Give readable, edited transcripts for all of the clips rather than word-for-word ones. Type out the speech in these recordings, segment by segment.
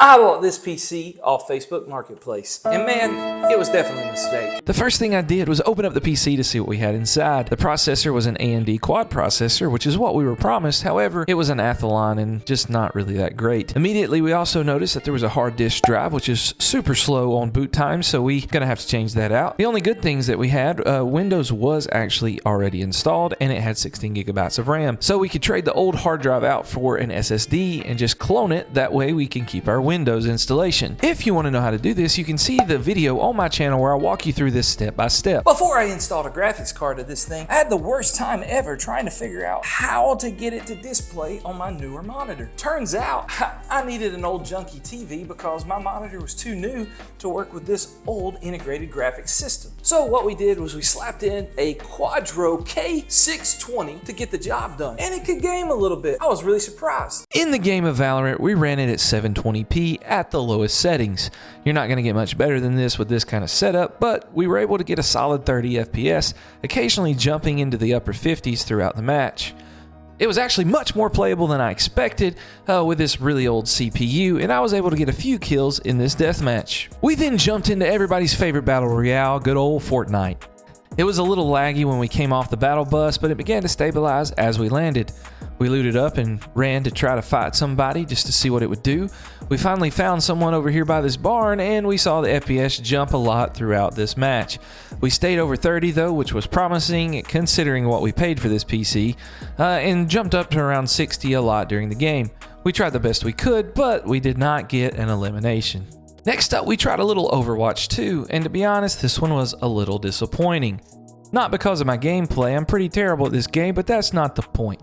I bought this PC off Facebook Marketplace, and man, it was definitely a mistake. The first thing I did was open up the PC to see what we had inside. The processor was an AMD quad processor, which is what we were promised. However, it was an Athalon and just not really that great. Immediately, we also noticed that there was a hard disk drive, which is super slow on boot time, so we're gonna have to change that out. The only good things that we had, Windows was actually already installed, and it had 16 gigabytes of RAM. So we could trade the old hard drive out for an SSD and just clone it. That way we can keep our Windows installation. If you want to know how to do this, you can see the video on my channel where I walk you through this step by step. Before I installed a graphics card to this thing, I had the worst time ever trying to figure out how to get it to display on my newer monitor. Turns out I needed an old junky TV because my monitor was too new to work with this old integrated graphics system. So what we did was we slapped in a Quadro k620 to get the job done, and it could game a little bit. I was really surprised. In the game of Valorant, we ran it at 720p at the lowest settings. You're not going to get much better than this with this kind of setup, but we were able to get a solid 30 FPS, occasionally jumping into the upper 50s throughout the match. It was actually much more playable than I expected with this really old CPU, and I was able to get a few kills in this deathmatch. We then jumped into everybody's favorite battle royale, good old Fortnite. It was a little laggy when we came off the battle bus, but it began to stabilize as we landed. We looted up and ran to try to fight somebody just to see what it would do. We finally found someone over here by this barn, and we saw the FPS jump a lot throughout this match. We stayed over 30 though, which was promising considering what we paid for this PC, and jumped up to around 60 a lot during the game. We tried the best we could, but we did not get an elimination. Next up, we tried a little Overwatch 2, and to be honest, this one was a little disappointing. Not because of my gameplay, I'm pretty terrible at this game, but that's not the point.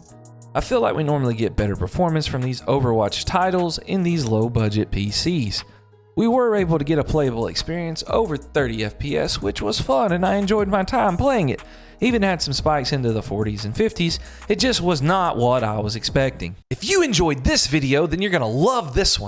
I feel like we normally get better performance from these Overwatch titles in these low-budget PCs. We were able to get a playable experience over 30 FPS, which was fun, and I enjoyed my time playing it. Even had some spikes into the 40s and 50s. It just was not what I was expecting. If you enjoyed this video, then you're gonna love this one.